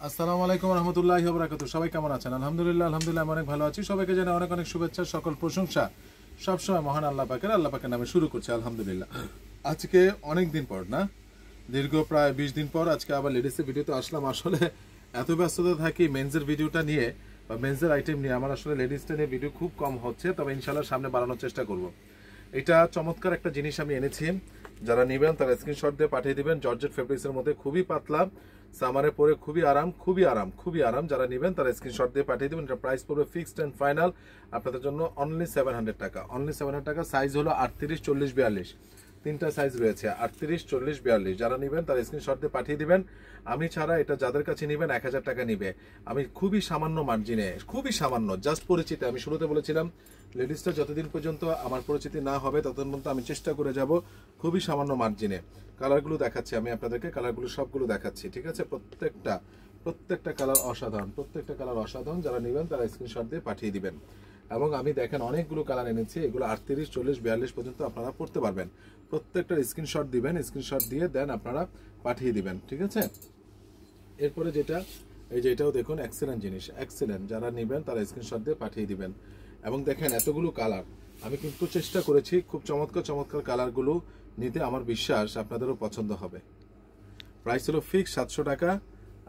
আসসালামু আলাইকুম রহমতুল্লাহি ওয়া বারাকাতুহু। সবাই কেমন আছেন? আলহামদুলিল্লাহ আমি অনেক ভালো আছি। সবাইকে জানাই অনেক অনেক শুভেচ্ছা, সকল প্রশংসা সবসময় মহান আল্লাহ পাকের নামে শুরু করছি আলহামদুলিল্লাহ। আজকে অনেক দিন পর না, দীর্ঘ প্রায় 20 দিন পর আজকে আবার লেডিসের ভিডিওতে আসলাম। আসলে এত ব্যস্ততা থাকি মেন্সের ভিডিওটা নিয়ে বা মেন্সের আইটেম নিয়ে, আমার আসলে লেডিসটা নিয়ে ভিডিও খুব কম হচ্ছে, তবে ইনশাল্লাহ সামনে বাড়ানোর চেষ্টা করব। এটা চমৎকার একটা জিনিস আমি এনেছি, যারা নেবেন তারা স্ক্রিনশট দিয়ে পাঠিয়ে দিবেন। জর্জেট ফেব্রিক্সের মধ্যে খুবই পাতলা, সামারে পরে খুবই আরাম। যারা নেবেন তারা স্ক্রিনশট দিয়ে পাঠিয়ে দিবেন। এটা প্রাইস পড়বে ফিক্সড এন্ড ফাইনাল আপনাদের জন্য অনলি 700 টাকা। অনলি 700 টাকা। সাইজ হলো 38, 40, 42, তিনটা সাইজ রয়েছে, 38, 40, 42। যারা নেবেন তারা স্ক্রিনশট দিয়ে পাঠিয়ে দিবেন। আমি ছাড়া এটা যাদের কাছে নেবেন 1000 টাকা নিবে। আমি খুবই সামান্য মার্জিনে, খুবই সামান্য, জাস্ট পরিচিতি। আমি শুরুতে বলেছিলাম লেডিসটা যতদিন পর্যন্ত আমার পরিচিতি না হবে ততদিন পর্যন্ত আমি চেষ্টা করে যাব খুবই সামান্য মার্জিনে। কালারগুলো দেখাচ্ছি আমি আপনাদেরকে, কালারগুলো সবগুলো দেখাচ্ছি, ঠিক আছে? প্রত্যেকটা কালার অসাধারণ। যারা নেবেন তারা স্ক্রিনশট দিয়ে পাঠিয়ে দিবেন। এবং আমি দেখেন অনেকগুলো কালার এনেছি, এগুলো 38, 40, 42 পর্যন্ত আপনারা পড়তে পারবেন। প্রত্যেকটার স্ক্রিনশট দিবেন, স্ক্রিনশট দিয়ে দেন আপনারা পাঠিয়ে দিবেন, ঠিক আছে? এরপরে যেটা, এই যে এটাও দেখুন এক্সেলেন্ট জিনিস, এক্সেলেন্ট। যারা নেবেন তারা স্ক্রিনশট দিয়ে পাঠিয়ে দিবেন। এবং দেখেন এতগুলো কালার, আমি কিন্তু চেষ্টা করেছি খুব চমৎকার কালারগুলো নিতে। আমার বিশ্বাস আপনাদেরও পছন্দ হবে। প্রাইস হলো ফিক্স 700 টাকা,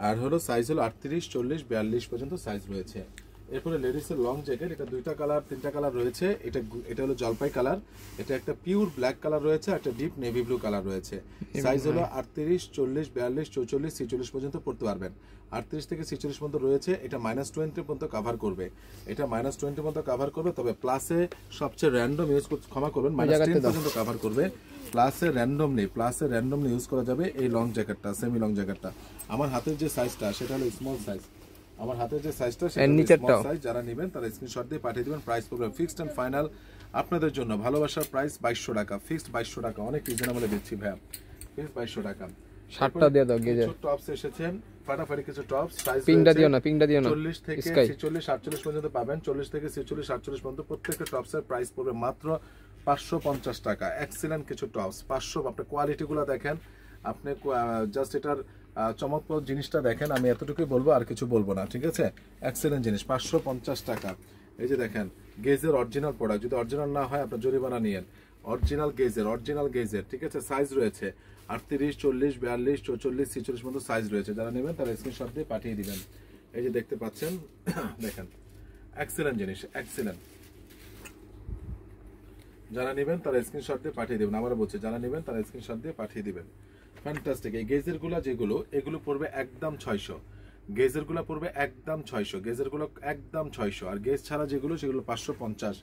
আর হলো সাইজ হলো 38, 40, 42 পর্যন্ত সাইজ রয়েছে। এরপরে লেডিসের লং জ্যাকেট, এটা দুইটা কালার, তিনটা কালার রয়েছে। এটা হলো জলপাই কালার, এটা একটা পিওর ব্ল্যাক কালার রয়েছে, একটা ডিপ নেভি ব্লু কালার রয়েছে। সাইজ হলো 38, 40, 42, 44, 46 পর্যন্ত পড়তে পারবেন। 38 থেকে 46 পর্যন্ত রয়েছে। এটা -20 পর্যন্ত কাভার করবে, তবে প্লাসে সবচেয়ে র্যান্ডম ইউজ করতে ক্ষমা করবেন, -10 পর্যন্ত কাভার করবে। প্লাসে র্যান্ডমলি ইউজ করা যাবে এই লং জ্যাকেটটা, সেমি লং জ্যাকেটটা। আমার হাতের যে সাইজটা সেটা হলো স্মল সাইজ, যারা নেবেন তারা স্ক্রিনশট দিয়ে পাঠিয়ে দিবেন। প্রাইস পড়বে ফিক্সড এন্ড ফাইনাল আপনাদের জন্য ভালোবাসার প্রাইস 2200 টাকা, ফিক্সড 2200 টাকা। অনেক রিজনেবলে দিচ্ছি ভাইয়া, ফিক্সড 2200 টাকা। শার্টটা দিয়ে দাও, গেজের টপস এসেছেন, ফাটাফাটি কিছু টপস। সাইজ পিংটা দিও না 40 থেকে 46, 48 পর্যন্ত পাবেন। 40 থেকে 46, 48 পর্যন্ত প্রত্যেকটা টপসের প্রাইস পড়বে মাত্র 550 টাকা। এক্সেলেন্ট কিছু টপস 500। আপনি কোয়ালিটিগুলো দেখেন, আপনি জাস্ট এটার চমৎকার জিনিসটা দেখেন। আমি এতটুকুই বলবো, আর কিছু বলবো না, ঠিক আছে? এক্সেলেন্ট জিনিস, 550 টাকা। এই যে দেখেন গেজের অরিজিনাল প্রোডাক্ট, যদি অরিজিনাল না হয় আপনার জরিমানা নিয়েন। অরিজিনাল গেজের, ঠিক আছে? সাইজ রয়েছে 38, 40, 42, 44, 46 মতো সাইজ রয়েছে। যারা নেবেন তারা স্ক্রিনশট দিয়ে পাঠিয়ে দিবেন। এই যে দেখতে পাচ্ছেন, দেখেন এক্সেলেন্ট জিনিস, এক্সেলেন্ট। যারা নেবেন তারা স্ক্রিনশট দিয়ে পাঠিয়ে দিবেন। আবার বলছি, যারা নেবেন তারা স্ক্রিনশট দিয়ে পাঠিয়ে দিবেন। ফ্যান্টাস্টিক। এই গেজেরগুলো এগুলো পড়বে একদম 600। গেজেরগুলো পড়বে একদম 600, গেজেরগুলো একদম 600। আর গেজ ছাড়া সেগুলো 550।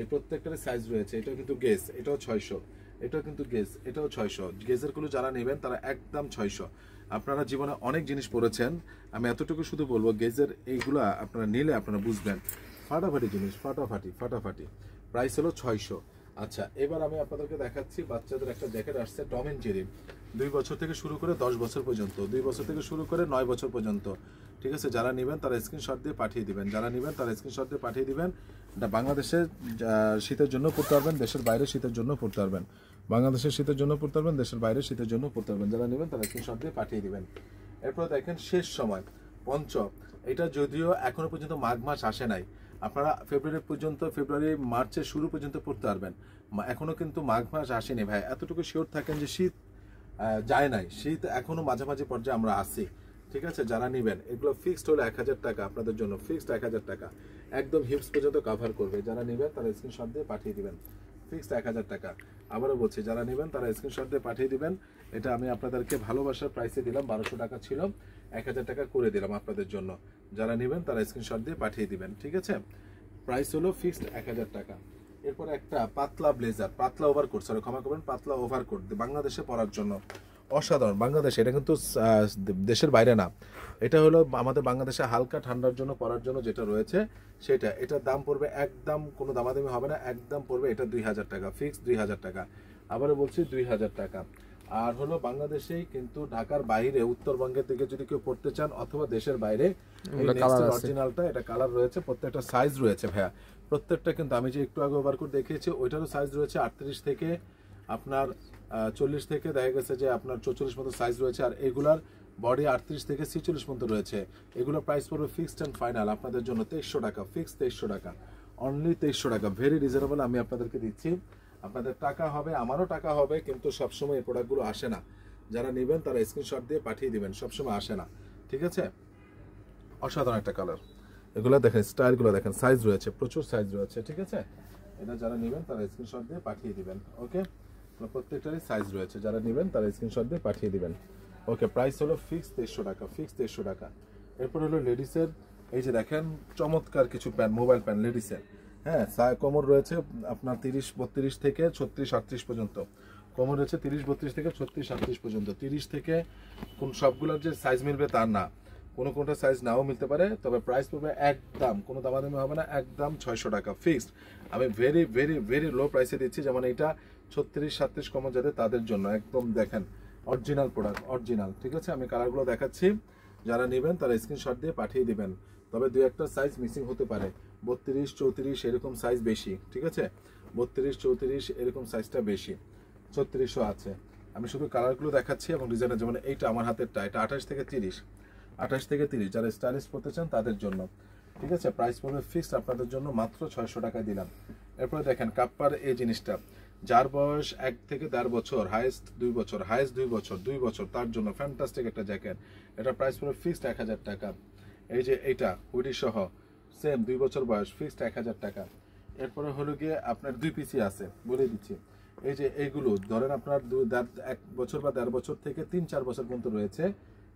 এই প্রত্যেকটার সাইজ রয়েছে। এটাও কিন্তু গেজ, এটাও 600, এটাও কিন্তু গেজ, এটাও 600। গেজেরগুলো যারা নেবেন তারা একদম 600। আপনারা জীবনে অনেক জিনিস পড়েছেন, আমি এতটুকু শুধু বলবো গেজের এইগুলা আপনারা নিলে আপনারা বুঝবেন। ফাটাফাটি জিনিস, ফাটাফাটি। প্রাইস হলো 600। আচ্ছা, এবার আমি আপনাদেরকে দেখাচ্ছি বাচ্চাদের একটা জ্যাকেট আসছে, টম এন্ড জেরি। 2 বছর থেকে শুরু করে 10 বছর পর্যন্ত, 2 বছর থেকে শুরু করে 9 বছর পর্যন্ত, ঠিক আছে? যারা নেবেন তারা স্ক্রিনশট দিয়ে পাঠিয়ে দিবেন। এটা বাংলাদেশের শীতের জন্য পড়তে পারবেন, দেশের বাইরে শীতের জন্য পড়তে পারবেন। বাংলাদেশের শীতের জন্য পড়তে পারবেন, দেশের বাইরে শীতের জন্য পড়তে পারবেন। যারা নেবেন তারা স্ক্রিনশট দিয়ে পাঠিয়ে দিবেন। এরপর দেখেন শেষ সময় পঞ্চ, এটা যদিও এখনো পর্যন্ত মাঘ মাস আসে নাই, আপনারা ফেব্রুয়ারি মার্চের শুরু পর্যন্ত পড়তে পারবেন। এখনো কিন্তু মাঘ মাস আসেনি ভাই, এতটুকু শিওর থাকেন যে শীত যায় নাই, শীত এখনো মাঝামাঝি পর্যায়ে আমরা আছি, ঠিক আছে? যারা নেবেন এগুলো ফিক্সড হলো 1000 টাকা আপনাদের জন্য, ফিক্সড 1000 টাকা, একদম হিপস পর্যন্ত কভার করবে। যারা নেবেন তারা স্ক্রিনশট দিয়ে পাঠিয়ে দিবেন, ফিক্সড 1000 টাকা। আবারও বলছি, যারা নেবেন তারা স্ক্রিনশট দিয়ে পাঠিয়ে দিবেন। এটা আমি আপনাদেরকে ভালোবাসার প্রাইসে দিলাম, 1200 টাকা ছিল, 1000 টাকা করে দিলাম আপনাদের জন্য। যারা নেবেন তারা স্ক্রিনশট দিয়ে পাঠিয়ে দিবেন, ঠিক আছে? প্রাইস হলো ফিক্সড 1000 টাকা। এরপর একটা পাতলা ব্লেজার, পাতলা ওভারকোট, সরি ক্ষমা করবেন, পাতলা ওভারকোট বাংলাদেশে পরার জন্য অসাধারণ। বাংলাদেশে, এটা কিন্তু দেশের বাইরে না, এটা হলো আমাদের বাংলাদেশে হালকা ঠান্ডার জন্য পরার জন্য যেটা রয়েছে সেটা। এটার দাম পড়বে একদম, কোনো দামাদামি হবে না, একদম পড়বে এটা 2000 টাকা, ফিক্সড 2000 টাকা। আবারও বলছি 2000 টাকা। আর হলো বাংলাদেশেই কিন্তু ঢাকার বাইরে, উত্তরবঙ্গের দিকে যদি কেউ পড়তে চান অথবা দেশের বাইরে, অরিজিনালটা এটা কালার রয়েছে, প্রত্যেকটা সাইজ রয়েছে ভাইয়া। প্রত্যেকটা কিন্তু আমি যে একটু আগে ওভারকোট দেখিয়েছি ওইটারও সাইজ রয়েছে 38 থেকে আপনার 40 থেকে দেখা গেছে যে আপনার 44 মতো সাইজ রয়েছে। আর এগুলার বডি 38 থেকে 46 পর্যন্ত রয়েছে। এগুলো প্রাইস পড়বে ফিক্সড অ্যান্ড ফাইনাল আপনাদের জন্য 2300 টাকা, ফিক্সড 2300 টাকা, অনলি 2300 টাকা, ভেরি রিজনেবল আমি আপনাদেরকে দিচ্ছি। আপনাদের টাকা হবে, আমারও টাকা হবে, কিন্তু সবসময় এই প্রোডাক্টগুলো আসে না। যারা নেবেন তারা স্ক্রিনশট দিয়ে পাঠিয়ে দিবেন, সবসময় আসে না, ঠিক আছে। অসাধারণ একটা কালার, এগুলো দেখেন, স্টাইলগুলো দেখেন, সাইজ রয়েছে, প্রচুর সাইজ রয়েছে, ঠিক আছে। এটা যারা নেবেন তারা স্ক্রিনশট দিয়ে পাঠিয়ে দিবেন, ওকে। প্রত্যেকটারই সাইজ রয়েছে, যারা নেবেন তারা স্ক্রিনশট দিয়ে পাঠিয়ে দিবেন, ওকে। প্রাইস হলো ফিক্সড 2300 টাকা, ফিক্সড 2300 টাকা। এরপর হলো লেডিসের, এই যে দেখেন চমৎকার কিছু প্যান্ট, মোবাইল প্যান্ট লেডিসের, হ্যাঁ। কোমর রয়েছে আপনার 30-32 থেকে 36-38 পর্যন্ত, কোমর রয়েছে 30-32 থেকে 36-38 পর্যন্ত। 30 থেকে কোন সবগুলোর যে সাইজ মিলবে তার না, কোনটা সাইজ নাও মিলতে পারে, তবে প্রাইস পড়বে একদম, কোনো দামাদামি হবে না, একদম 600 টাকা ফিক্সড। আমি ভেরি ভেরি ভেরি লো প্রাইসে দিচ্ছি, যেমন এইটা 36-37 কোমর যাদের, তাদের জন্য একদম দেখেন অরিজিনাল প্রোডাক্ট, অরিজিনাল, ঠিক আছে। আমি কালারগুলো দেখাচ্ছি, যারা নেবেন তারা স্ক্রিনশট দিয়ে পাঠিয়ে দিবেন। তবে দু একটা সাইজ মিসিং হতে পারে, 32-34 এরকম সাইজ বেশি, ঠিক আছে। 32-34 এরকম সাইজটা বেশি, 3600 আছে। আমি শুধু কালারগুলো দেখাচ্ছি এবং ডিজাইনের, যেমন এইটা আমার হাতেরটা, এটা 28 থেকে 30, 28 থেকে 30, যারা স্টাইলিশ করতে চান তাদের জন্য, ঠিক আছে। প্রাইস পড়বে ফিক্সড আপনাদের জন্য মাত্র 600 টাকায় দিলাম। এরপরে দেখেন কাপ্পার এই জিনিসটা, যার বয়স 1 থেকে 1.5 বছর, হাইয়েস্ট 2 বছর, হাইয়েস্ট 2 বছর, তার জন্য ফ্যান্টাস্টিক একটা জ্যাকেট। এটা প্রাইস পড়বে ফিক্সড 1000 টাকা। এই যে এইটা হুডি সহ, সেম 2 বছর বয়স, ফিক্সড 1000 টাকা। এরপরে হলো গিয়ে আপনার 2 পিসি আছে, বলে দিচ্ছি। এই যে এইগুলো ধরেন আপনার 1 বছর বা 1.5 বছর থেকে 3-4 বছর পর্যন্ত রয়েছে,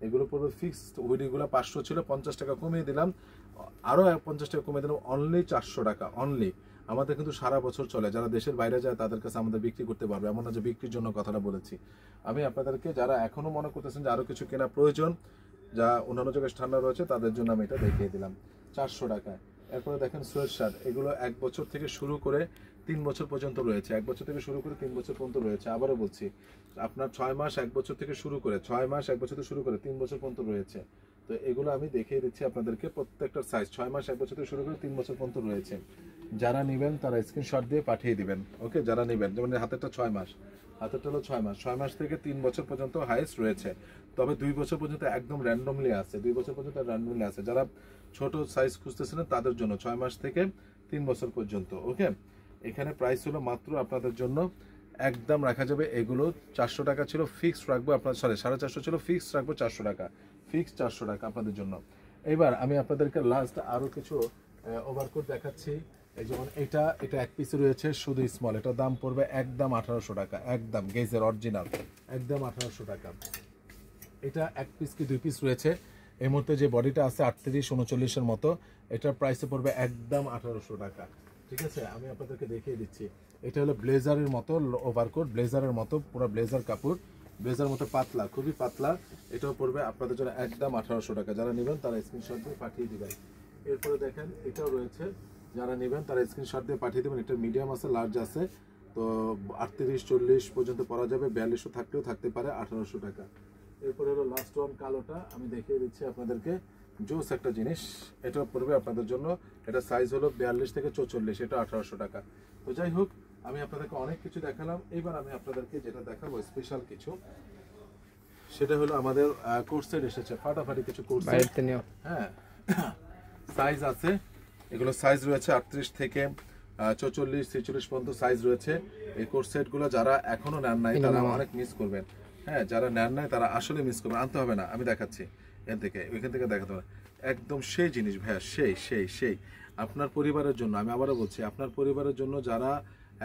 এগুলো পড়বে ফিক্সড। হুডিগুলো 500 ছিল, 50 টাকা কমিয়ে দিলাম, আরও 50 টাকা কমিয়ে দিলাম, অনলি 400 টাকা, অনলি। আমাদের কিন্তু সারা বছর চলে, যারা দেশের বাইরে যায় তাদের কাছে আমাদের বিক্রি করতে পারবে, এমন না যে বিক্রির জন্য কথাটা বলেছি। আমি আপনাদেরকে, যারা এখনো মনে করতেছেন যে আরও কিছু কেনা প্রয়োজন, যা অন্যান্য জায়গায় ঠান্ডা রয়েছে, তাদের জন্য আমি এটা দেখিয়ে দিলাম 400 টাকায়। এরপরে দেখেন সোয়েট শার্ট, এগুলো 1 বছর থেকে শুরু করে 3 বছর পর্যন্ত রয়েছে, 1 বছর থেকে শুরু করে 3 বছর পর্যন্ত রয়েছে। আবারও বলছি, আপনার 6 মাস 1 বছর থেকে শুরু করে, 6 মাস 1 বছর থেকে শুরু করে 3 বছর পর্যন্ত রয়েছে। তো এগুলো আমি দেখিয়ে দিচ্ছি আপনাদেরকে, প্রত্যেকটার সাইজ 6 মাস 1 বছর থেকে শুরু করে 3 বছর পর্যন্ত রয়েছে। যারা নেবেন তারা স্ক্রিনশট দিয়ে পাঠিয়ে দিবেন, ওকে। যারা নেবেন, যেমন হাতেরটা 6 মাস, হাতেরটা হলো 6 মাস, 6 মাস থেকে 3 বছর পর্যন্ত হাইয়েস্ট রয়েছে। তবে 2 বছর পর্যন্ত একদম র্যান্ডমলি আছে, 2 বছর পর্যন্ত র্যান্ডমলি আছে। যারা ছোট সাইজ খুঁজতেছিলেন তাদের জন্য 6 মাস থেকে 3 বছর পর্যন্ত, ওকে। এখানে প্রাইস হলো মাত্র আপনাদের জন্য একদম রাখা যাবে, এগুলো 400 টাকা ছিল, ফিক্সড রাখবো আপনার, সরি 450 ছিল, ফিক্সড রাখবো 400 টাকা, ফিক্সড 400 টাকা আপনাদের জন্য। এবার আমি আপনাদেরকে লাস্ট আরও কিছু ওভারকোট দেখাচ্ছি। এই যেমন এটা 1 পিস রয়েছে শুধু স্মল, এটার দাম পড়বে একদম 1800 টাকা, একদম গেজের অরিজিনাল, একদম 1800 টাকা। এটা 1 পিস কি 2 পিস রয়েছে, এই মুহূর্তে যে বডিটা আছে 38-39 মতো, এটার প্রাইসে পড়বে একদম 1800 টাকা, ঠিক আছে। আমি আপনাদেরকে দেখিয়ে দিচ্ছি, এটা হলো ব্লেজারের মতো ওভারকোট, ব্লেজারের মতো পুরো ব্লেজার কাপড়, ব্লেজার মতো পাতলা, খুবই পাতলা। এটাও পড়বে আপনাদের জন্য একদম 1800 টাকা। যারা নেবেন তারা স্ক্রিনশট দিয়ে পাঠিয়ে দিবেন। এরপরে দেখেন এটাও রয়েছে, যারা নেবেন তারা স্ক্রিনশট দিয়ে পাঠিয়ে দেবেন। এটা মিডিয়াম আছে, লার্জ আছে, তো 38-40 পর্যন্ত পরা যাবে, 4200 থাকলেও থাকতে পারে, 1800 টাকা। এরপরে হলো লাস্ট ওয়ান কালোটা, আমি দেখিয়ে দিচ্ছি আপনাদেরকে, জোস একটা জিনিস, এটা পড়বে আপনাদের জন্য, এটা সাইজ হলো 42 থেকে 44, এটা 1800 টাকা। তো যাই হোক, আমি আপনাদেরকে অনেক কিছু দেখালাম, এবার আমি আপনাদেরকে যেটা দেখাবো স্পেশাল কিছু, সেটা হলো আমাদের কোর্স সেট এসেছে, ফাটাফাটি কিছু কোর্স সেট, হ্যাঁ। সাইজ আছে, এগুলো সাইজ রয়েছে 38 থেকে 44-46 পর্যন্ত সাইজ রয়েছে। এই কোর্স সেটগুলো যারা এখনো নেন নাই তারা অনেক মিস করবেন, হ্যাঁ। যারা নেন নাই তারা আসলে মিস করবেন, আনতে হবে না, আমি দেখাচ্ছি, এখান থেকে দেখাতে হবে, একদম সেই জিনিস ভাইয়া, সেই আপনার পরিবারের জন্য। আমি আবারও বলছি, আপনার পরিবারের জন্য যারা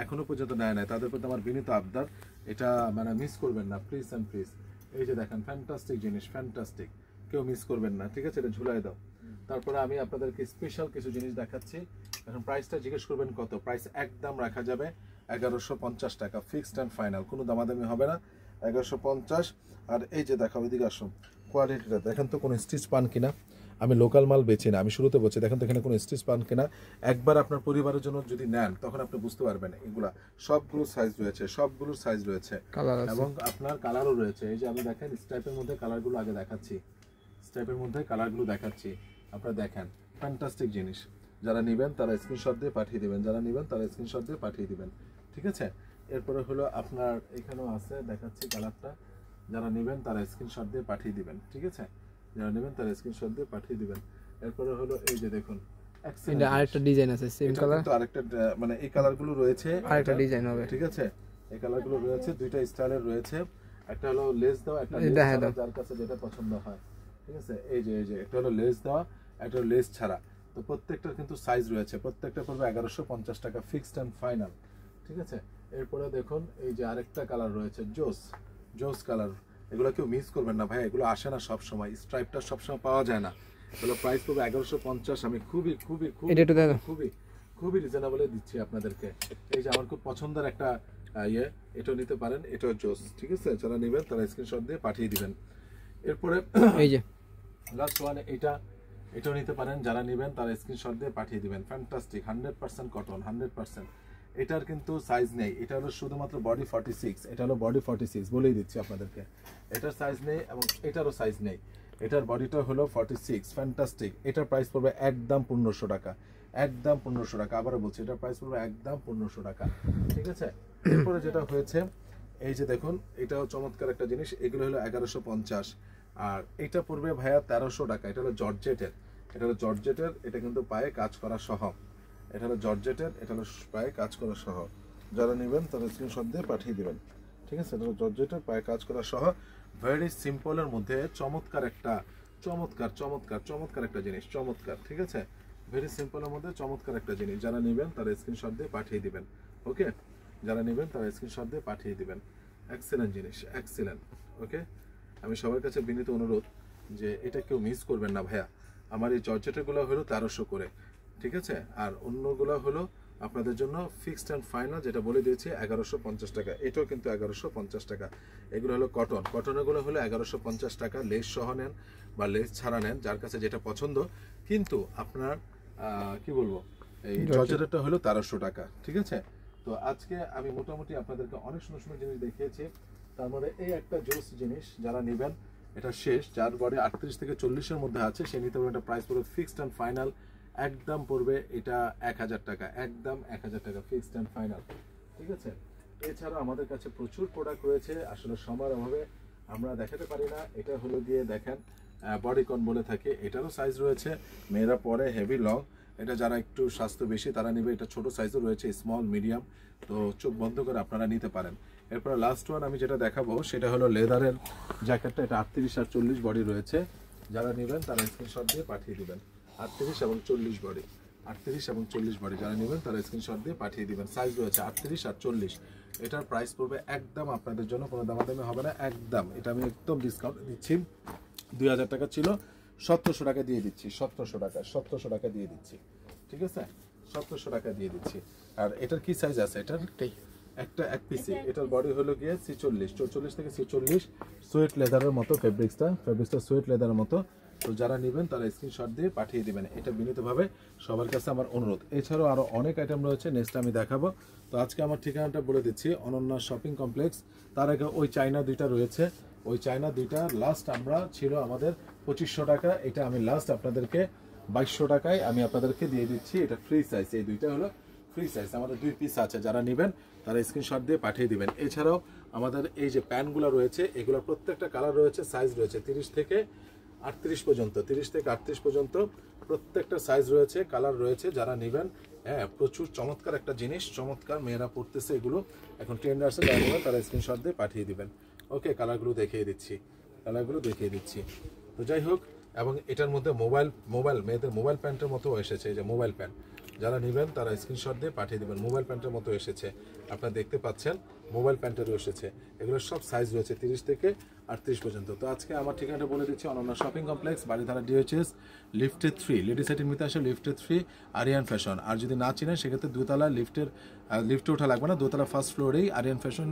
এখনো পর্যন্ত নেয় নাই তাদের প্রতি আমার বিনীত আবদার, এটা মানে মিস করবেন না, প্লিজ অ্যান্ড প্লিজ। এই যে দেখেন ফ্যান্টাস্টিক জিনিস, ফ্যান্টাস্টিক, কেউ মিস করবেন না, ঠিক আছে। এটা ঝুলাই দাও। তারপরে আমি আপনাদেরকে স্পেশাল কিছু জিনিস দেখাচ্ছি। এখন প্রাইসটা জিজ্ঞেস করবেন কত, প্রাইস একদম রাখা যাবে 1150 টাকা, ফিক্সড অ্যান্ড ফাইনাল, কোনো দামাদামি হবে না, 1150। আর এই যে দেখো, ওইদিকে আসো, কোয়ালিটিটা দেখেন তো, কোনো স্টিচ পান কিনা। আমি লোকাল মাল বেচি না, আমি শুরুতে বলছি, দেখেন তো এখানে কোনো স্টিচ পান কিনা। একবার আপনার পরিবারের জন্য যদি নেন তখন আপনি বুঝতে পারবেন, এগুলা সবগুলোর সাইজ রয়েছে, সবগুলোর সাইজ রয়েছে, এবং আপনার কালারও রয়েছে। এই যে আমি দেখেন স্ট্রাইপের মধ্যে কালারগুলো আগে দেখাচ্ছি, স্ট্রাইপের মধ্যে কালারগুলো দেখাচ্ছি, আপনারা দেখেন, ফ্যান্টাস্টিক জিনিস। যারা নেবেন তারা স্ক্রিনশট দিয়ে পাঠিয়ে দিবেন, যারা নেবেন তারা স্ক্রিনশট দিয়ে পাঠিয়ে দিবেন, ঠিক আছে। এরপরে হলো আপনার এখানেও আছে, দেখাচ্ছি কালারটা, যারা নেবেন তারা স্ক্রিনশট দিয়ে পাঠিয়ে দিবেন, ঠিক আছে? যারা নেবেন তারা স্ক্রিনশট দিয়ে পাঠিয়ে দিবেন। এরপরে হলো এই যে দেখুন এটা আরেকটা ডিজাইন আছে সেম কালার, তো আরেকটা মানে এই কালারগুলো রয়েছে, আরেকটা ডিজাইন হবে, ঠিক আছে? এই কালারগুলো রয়েছে, দুইটা স্টাইলের রয়েছে, একটা হলো লেস দেওয়া, একটা লেস ছাড়া, যার কাছে যেটা পছন্দ হয়, ঠিক আছে? এই যে একটা হলো লেস দেওয়া, একটা হলো লেস ছাড়া। তো প্রত্যেকটার কিন্তু সাইজ রয়েছে, প্রত্যেকটা পড়বে 1150 টাকা ফিক্সড অ্যান্ড ফাইনাল, ঠিক আছে? এরপরে দেখুন এই যে আরেকটা কালার রয়েছে জোস কালার। এগুলো কেউ মিস করবেন না ভাই, এগুলো আসে না সব সময়, স্ট্রাইপটা সবসময় পাওয়া যায় না। এগুলো প্রাইস পড়বে 1150। আমি খুবই খুবই খুবই খুবই খুবই রিজনেবলে দিচ্ছি আপনাদেরকে। এই যে আমার খুব পছন্দের একটা এটাও নিতে পারেন, এটাও জোস, ঠিক আছে? যারা নেবেন তারা স্ক্রিনশট দিয়ে পাঠিয়ে দিবেন। এরপরে এই যে লাস্ট ওয়ান এটাও নিতে পারেন, যারা নেবেন তারা স্ক্রিনশট দিয়ে পাঠিয়ে দিবেন। Fantastic 100% cotton, 100%। এটার কিন্তু সাইজ নেই, এটা হলো শুধুমাত্র বডি 46, এটা হলো বডি 46, বলেই দিচ্ছি আপনাদেরকে। এটার সাইজ নেই এবং এটারও সাইজ নেই, এটার বডিটা হলো 46। ফ্যান্টাস্টিক। এটার প্রাইস পড়বে একদম 1500 টাকা, একদম 1500 টাকা। আবারও বলছি, এটার প্রাইস পড়বে একদম 1500 টাকা, ঠিক আছে? এরপরে যেটা হয়েছে এই যে দেখুন, এটাও চমৎকার একটা জিনিস, এগুলো হলো 1150। আর এটা পড়বে ভাইয়া 1300 টাকা। এটা হলো জর্জেটের, এটা কিন্তু পায়ে কাজ করা সহ, এটা হলো জর্জেটের, এটা হলো পায়ে কাজ করা সহ। যারা নেবেন তারা স্ক্রিনশট দিয়ে পাঠিয়ে দিবেন, ঠিক আছে? এটা হলো জর্জেটের, পায়ে কাজ করা সহ, ভেরি সিম্পলের মধ্যে চমৎকার একটা চমৎকার একটা জিনিস, চমৎকার, ঠিক আছে? ভেরি সিম্পলের মধ্যে চমৎকার একটা জিনিস। যারা নেবেন তারা স্ক্রিনশট দিয়ে পাঠিয়ে দিবেন, ওকে? যারা নেবেন তারা স্ক্রিনশট দিয়ে পাঠিয়ে দিবেন। এক্সেলেন্ট জিনিস, এক্সেলেন্ট, ওকে? আমি সবার কাছে বিনীত অনুরোধ যে এটা কেউ মিস করবেন না ভাইয়া। আমার এই জর্জেটেরগুলো হলো 1300 করে, ঠিক আছে? আর অন্যগুলো হলো আপনাদের জন্য ফিক্সড অ্যান্ড ফাইনাল, যেটা বলে দিয়েছি 1150 টাকা। এটাও কিন্তু 1150 টাকা। এগুলো হলো কটনেরগুলো হলো 1150 টাকা। লেস সহ নেন বা লেস ছাড়া নেন, যার কাছে যেটা পছন্দ। কিন্তু আপনার কি বলবো, এই জর্জেটেরটা হলো 1300 টাকা, ঠিক আছে? তো আজকে আমি মোটামুটি আপনাদেরকে অনেক সুন্দর সুন্দর জিনিস দেখিয়েছি। তার মধ্যে এই একটা জোস জিনিস, যারা নেবেন এটা শেষ, যার বডি 38 থেকে 40-এর মধ্যে আছে সে নিতে পারবে। এটা প্রাইস পড়বে ফিক্সড অ্যান্ড ফাইনাল, একদম পড়বে এটা 1000 টাকা, একদম 1000 টাকা ফিক্সড অ্যান্ড ফাইনাল, ঠিক আছে? এছাড়া আমাদের কাছে প্রচুর প্রোডাক্ট রয়েছে, আসলে সময়ের অভাবে আমরা দেখাতে পারি না। এটা হলো গিয়ে দেখেন বডিকন বলে থাকে, এটারও সাইজ রয়েছে, মেয়েরা পরে হেভি লং। এটা যারা একটু স্বাস্থ্য বেশি তারা নেবে। এটা ছোট সাইজও রয়েছে, স্মল মিডিয়াম, তো চোখ বন্ধ করে আপনারা নিতে পারেন। এরপর লাস্ট ওয়ান আমি যেটা দেখাবো সেটা হলো লেদারের জ্যাকেটটা। এটা 38 আর 40 বডি রয়েছে, যারা নেবেন তারা স্ক্রিনশট দিয়ে পাঠিয়ে দিবেন। 38 এবং 40 বডি, 38 এবং 40 বডি যারা নেবেন তারা স্ক্রিনশট দিয়ে পাঠিয়ে দিবেন। সাইজ রয়েছে 38 আর 40। এটার প্রাইস পড়বে একদম আপনাদের জন্য কোনো দামাদামি হবে না, একদম। এটা আমি একদম ডিসকাউন্ট দিচ্ছি, 2000 টাকা ছিল, 1700 টাকা দিয়ে দিচ্ছি, 1700 টাকা দিয়ে দিচ্ছি, ঠিক আছে? 1700 টাকা দিয়ে দিচ্ছি। আর এটার কি সাইজ আছে? এটার একটা এক পিসি। এটার বডি হলো গিয়ে 44 থেকে 46, সুয়েট লেদারের মতো ফেব্রিক্সটা সুয়েট লেদারের মতো। তো যারা নেবেন তারা স্ক্রিনশট দিয়ে পাঠিয়ে দিবেন, এটা বিনীতভাবে সবার কাছে আমার অনুরোধ। এছাড়াও আরও অনেক আইটেম রয়েছে, নেক্সট আমি দেখাবো। তো আজকে আমার ঠিকানাটা বলে দিচ্ছি, অনন্যা শপিং কমপ্লেক্স। তার আগে ওই চায়না দুইটা রয়েছে, ওই চায়না দুইটা লাস্ট আমরা ছিল আমাদের 2500 টাকা, এটা আমি লাস্ট আপনাদেরকে 2200 টাকায় আমি আপনাদেরকে দিয়ে দিচ্ছি। এটা ফ্রি সাইজ, এই দুইটা হলো ফ্রি সাইজ। আমাদের 2 পিস আছে, যারা নেবেন তারা স্ক্রিনশট দিয়ে পাঠিয়ে দিবেন। এছাড়াও আমাদের এই যে প্যান্টগুলো রয়েছে, এগুলো প্রত্যেকটা কালার রয়েছে, সাইজ রয়েছে 30 থেকে 38 পর্যন্ত, 30 থেকে 38 পর্যন্ত প্রত্যেকটা সাইজ রয়েছে, কালার রয়েছে। যারা নেবেন, হ্যাঁ, প্রচুর চমৎকার একটা জিনিস, চমৎকার, মেয়েরা পড়তেছে এগুলো এখন ট্রেন্ড আসছে, যারা নেবেন তারা স্ক্রিনশট দিয়ে পাঠিয়ে দিবেন। ওকে, কালারগুলো দেখিয়ে দিচ্ছি, তো যাই হোক। এবং এটার মধ্যে মোবাইল মেয়েদের মোবাইল প্যান্টের মতো এসেছে, এই যে মোবাইল প্যান্ট, যারা নেবেন তারা স্ক্রিনশট দিয়ে পাঠিয়ে দেবেন। মোবাইল প্যান্টের মতো এসেছে, আপনারা দেখতে পাচ্ছেন, মোবাইল প্যান্টেরও এসেছে। এগুলো সব সাইজ রয়েছে 30 থেকে 38 পর্যন্ত। তো আজকে আমার ঠিকানাটা বলে দিচ্ছি, Ananya shopping complex, Baridhara DHS, লিফটে 3, লেডি সেটিং মিতে আসে, লিফটে 3, আরিয়ান ফ্যাশন। আর যদি না চিনেন সেক্ষেত্রে দোতলা লিফটে ওঠা লাগবে না, দোতলা ফার্স্ট ফ্লোরেই আরিয়ান ফ্যাশন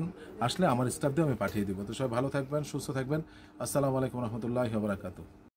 আসলে আমার স্টাফ দিয়ে আমি পাঠিয়ে দিব। তো সবাই ভালো থাকবেন, সুস্থ থাকবেন। আসসালামু আলাইকুম রহমতুল্লাহি ওয়া বারাকাতুহু।